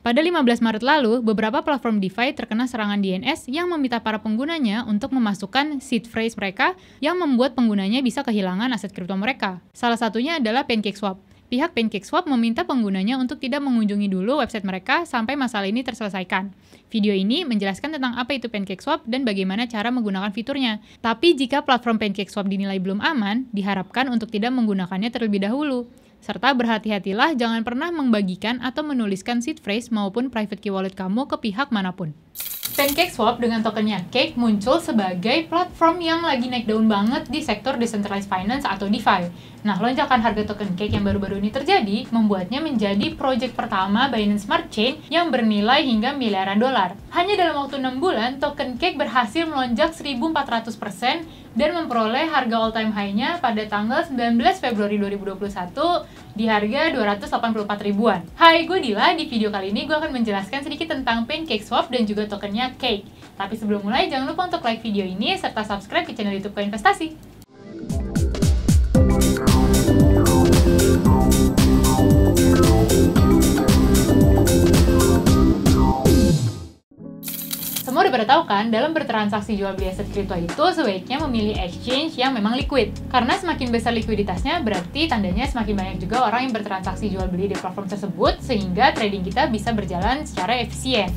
Pada 15 Maret lalu, beberapa platform DeFi terkena serangan DNS yang meminta para penggunanya untuk memasukkan seed phrase mereka yang membuat penggunanya bisa kehilangan aset kripto mereka. Salah satunya adalah PancakeSwap. Pihak PancakeSwap meminta penggunanya untuk tidak mengunjungi dulu website mereka sampai masalah ini terselesaikan. Video ini menjelaskan tentang apa itu PancakeSwap dan bagaimana cara menggunakan fiturnya. Tapi jika platform PancakeSwap dinilai belum aman, diharapkan untuk tidak menggunakannya terlebih dahulu. Serta berhati-hatilah jangan pernah membagikan atau menuliskan seed phrase maupun private key wallet kamu ke pihak manapun. PancakeSwap dengan tokennya Cake muncul sebagai platform yang lagi naik daun banget di sektor decentralized finance atau DeFi. Nah, lonjakan harga token Cake yang baru-baru ini terjadi membuatnya menjadi proyek pertama Binance Smart Chain yang bernilai hingga miliaran dolar. Hanya dalam waktu 6 bulan, token Cake berhasil melonjak 1.400% dan memperoleh harga all-time high-nya pada tanggal 19 Februari 2021 di harga 284 ribuan. Hai, gue Dila. Di video kali ini gue akan menjelaskan sedikit tentang PancakeSwap dan juga tokennya Cake. Tapi sebelum mulai, jangan lupa untuk like video ini serta subscribe ke channel YouTube Koinvestasi. Semua udah pada tahu kan, dalam bertransaksi jual beli aset kripto itu sebaiknya memilih exchange yang memang liquid. Karena semakin besar likuiditasnya, berarti tandanya semakin banyak juga orang yang bertransaksi jual beli di platform tersebut, sehingga trading kita bisa berjalan secara efisien.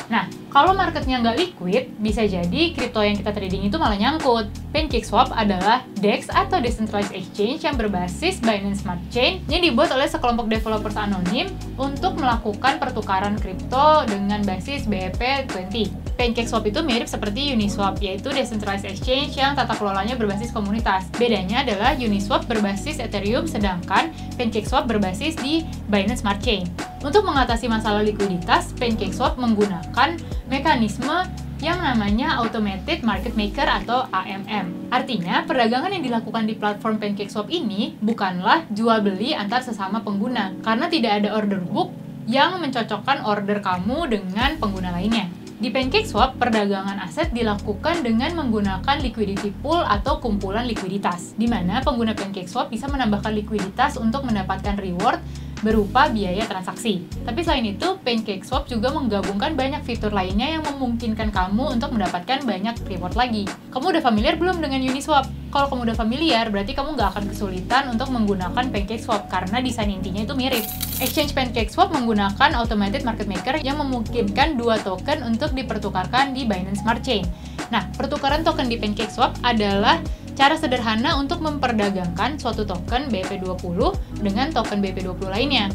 Nah, kalau marketnya nggak liquid, bisa jadi kripto yang kita trading itu malah nyangkut. PancakeSwap adalah DEX atau Decentralized Exchange yang berbasis Binance Smart Chain yang dibuat oleh sekelompok developers anonim untuk melakukan pertukaran kripto dengan basis BEP20. PancakeSwap itu mirip seperti Uniswap, yaitu Decentralized Exchange yang tata kelolanya berbasis komunitas. Bedanya adalah Uniswap berbasis Ethereum, sedangkan PancakeSwap berbasis di Binance Smart Chain. Untuk mengatasi masalah likuiditas, PancakeSwap menggunakan mekanisme yang namanya Automated Market Maker atau AMM. Artinya, perdagangan yang dilakukan di platform PancakeSwap ini bukanlah jual beli antar sesama pengguna, karena tidak ada order book yang mencocokkan order kamu dengan pengguna lainnya. Di PancakeSwap, perdagangan aset dilakukan dengan menggunakan liquidity pool atau kumpulan likuiditas, di mana pengguna PancakeSwap bisa menambahkan likuiditas untuk mendapatkan reward berupa biaya transaksi. Tapi selain itu, PancakeSwap juga menggabungkan banyak fitur lainnya yang memungkinkan kamu untuk mendapatkan banyak reward lagi. Kamu udah familiar belum dengan Uniswap? Kalau kamu udah familiar, berarti kamu nggak akan kesulitan untuk menggunakan PancakeSwap karena desain intinya itu mirip. Exchange PancakeSwap menggunakan Automated Market Maker yang memungkinkan dua token untuk dipertukarkan di Binance Smart Chain. Nah, pertukaran token di PancakeSwap adalah cara sederhana untuk memperdagangkan suatu token BEP20 dengan token BEP20 lainnya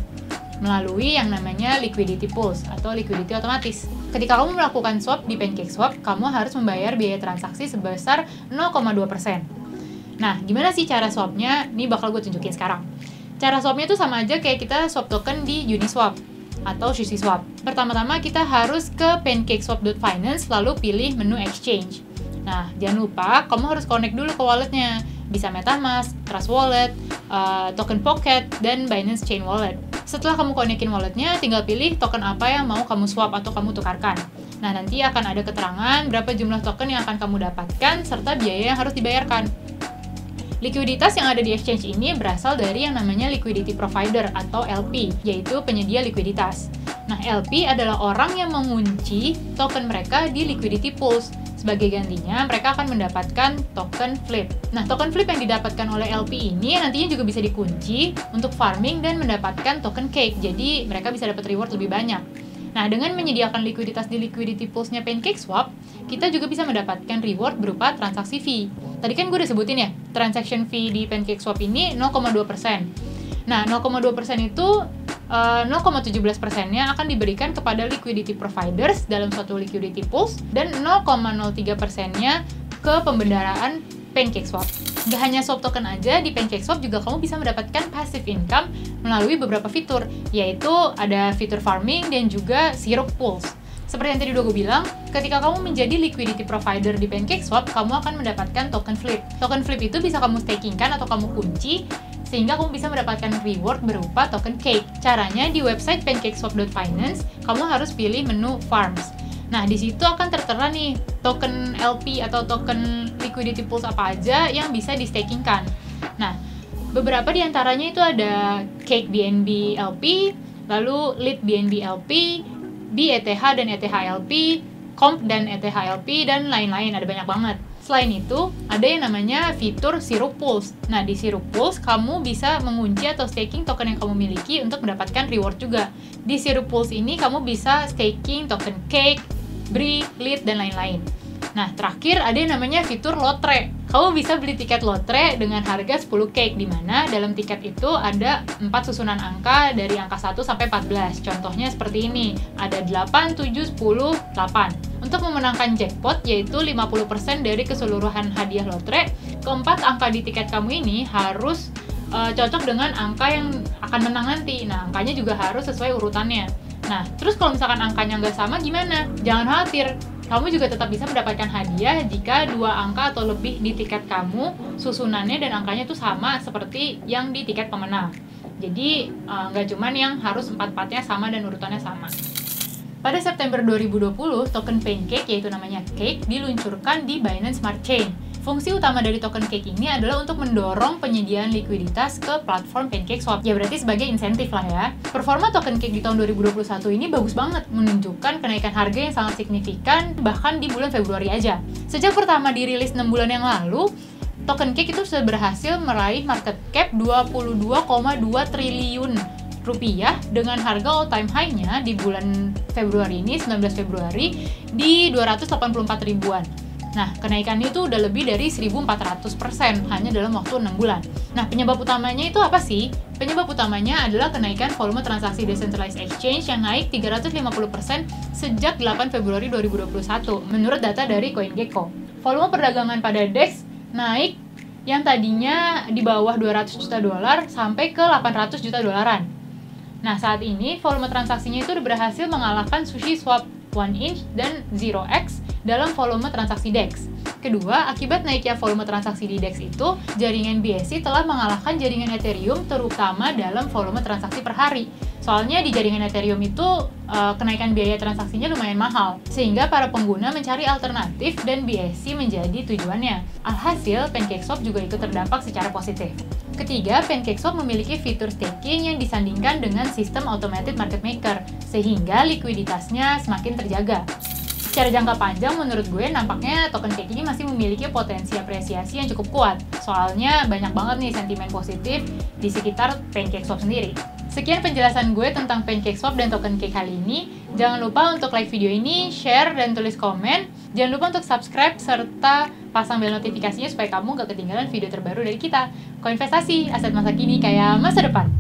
melalui yang namanya liquidity pools atau liquidity otomatis. Ketika kamu melakukan swap di PancakeSwap, kamu harus membayar biaya transaksi sebesar 0,2%. Nah, gimana sih cara swapnya? Ini bakal gue tunjukin sekarang. Cara swapnya tuh sama aja kayak kita swap token di Uniswap atau SushiSwap. Pertama-tama kita harus ke pancakeswap.finance lalu pilih menu exchange. Nah, jangan lupa kamu harus connect dulu ke walletnya. Bisa MetaMask, Trust Wallet, Token Pocket, dan Binance Chain Wallet. Setelah kamu connectin walletnya, tinggal pilih token apa yang mau kamu swap atau kamu tukarkan. Nah, nanti akan ada keterangan berapa jumlah token yang akan kamu dapatkan, serta biaya yang harus dibayarkan. Likuiditas yang ada di exchange ini berasal dari yang namanya liquidity provider atau LP, yaitu penyedia likuiditas. Nah, LP adalah orang yang mengunci token mereka di liquidity pools. Sebagai gantinya, mereka akan mendapatkan token flip. Nah, token flip yang didapatkan oleh LP ini nantinya juga bisa dikunci untuk farming dan mendapatkan token cake. Jadi, mereka bisa dapat reward lebih banyak. Nah, dengan menyediakan likuiditas di liquidity pools-nya PancakeSwap, kita juga bisa mendapatkan reward berupa transaksi fee. Tadi kan gue udah sebutin ya, transaction fee di PancakeSwap ini 0,2%. Nah, 0,2% itu 0,17%-nya akan diberikan kepada liquidity providers dalam suatu liquidity pools dan 0,03%-nya ke pembendaraan PancakeSwap. Gak hanya swap token aja, di PancakeSwap juga kamu bisa mendapatkan passive income melalui beberapa fitur, yaitu ada fitur farming dan juga zero pools. Seperti yang tadi udah gue bilang, ketika kamu menjadi liquidity provider di PancakeSwap, kamu akan mendapatkan token flip. Token flip itu bisa kamu stakingkan atau kamu kunci, sehingga kamu bisa mendapatkan reward berupa token cake. Caranya di website pancakeswap.finance, kamu harus pilih menu farms. Nah, di situ akan tertera nih token LP atau token liquidity pools apa aja yang bisa di-stakingkan. Nah, beberapa di antaranya itu ada Cake BNB LP, lalu Lead BNB LP, BETH dan ETHLP, Comp dan ETHLP, dan lain-lain, ada banyak banget. Selain itu, ada yang namanya fitur Syrup Pools. Nah, di Syrup Pools, kamu bisa mengunci atau staking token yang kamu miliki untuk mendapatkan reward juga. Di Syrup Pools ini, kamu bisa staking token Cake, Bree, Lead, dan lain-lain. Nah, terakhir ada yang namanya fitur lotre. Kamu bisa beli tiket lotre dengan harga 10 cake, di mana dalam tiket itu ada 4 susunan angka dari angka 1 sampai 14. Contohnya seperti ini, ada 8, 7, 10, 8. Untuk memenangkan jackpot, yaitu 50% dari keseluruhan hadiah lotre, keempat angka di tiket kamu ini harus cocok dengan angka yang akan menang nanti. Nah, angkanya juga harus sesuai urutannya. Nah, terus kalau misalkan angkanya nggak sama gimana? Jangan khawatir, kamu juga tetap bisa mendapatkan hadiah jika 2 angka atau lebih di tiket kamu, susunannya dan angkanya itu sama seperti yang di tiket pemenang. Jadi, nggak cuman yang harus 4-4-nya sama dan urutannya sama. Pada September 2020, token Pancake, yaitu namanya Cake, diluncurkan di Binance Smart Chain. Fungsi utama dari token Cake ini adalah untuk mendorong penyediaan likuiditas ke platform PancakeSwap. Ya berarti sebagai insentif lah ya. Performa token Cake di tahun 2021 ini bagus banget, menunjukkan kenaikan harga yang sangat signifikan bahkan di bulan Februari aja. Sejak pertama dirilis 6 bulan yang lalu, token Cake itu sudah berhasil meraih market cap 22,2 triliun rupiah dengan harga all time high-nya di bulan Februari ini, 19 Februari, di 284 ribuan. Nah, kenaikannya itu udah lebih dari 1.400% hanya dalam waktu 6 bulan. Nah, penyebab utamanya itu apa sih? Penyebab utamanya adalah kenaikan volume transaksi decentralized exchange yang naik 350% sejak 8 Februari 2021, menurut data dari CoinGecko. Volume perdagangan pada DEX naik yang tadinya di bawah 200 juta dolar sampai ke 800 juta dolaran. Nah, saat ini volume transaksinya itu udah berhasil mengalahkan SushiSwap 1inch dan 0x dalam volume transaksi DEX. Kedua, akibat naiknya volume transaksi di DEX itu, jaringan BSC telah mengalahkan jaringan Ethereum terutama dalam volume transaksi per hari. Soalnya di jaringan Ethereum itu kenaikan biaya transaksinya lumayan mahal, sehingga para pengguna mencari alternatif dan BSC menjadi tujuannya. Alhasil, PancakeSwap juga ikut terdampak secara positif. Ketiga, PancakeSwap memiliki fitur staking yang disandingkan dengan sistem automated market maker, sehingga likuiditasnya semakin terjaga. Secara jangka panjang, menurut gue nampaknya token Cake ini masih memiliki potensi apresiasi yang cukup kuat. Soalnya banyak banget nih sentimen positif di sekitar PancakeSwap sendiri. Sekian penjelasan gue tentang PancakeSwap dan token Cake kali ini. Jangan lupa untuk like video ini, share, dan tulis komen. Jangan lupa untuk subscribe serta pasang bel notifikasinya supaya kamu gak ketinggalan video terbaru dari kita. Koinvestasi, aset masa kini kayak masa depan.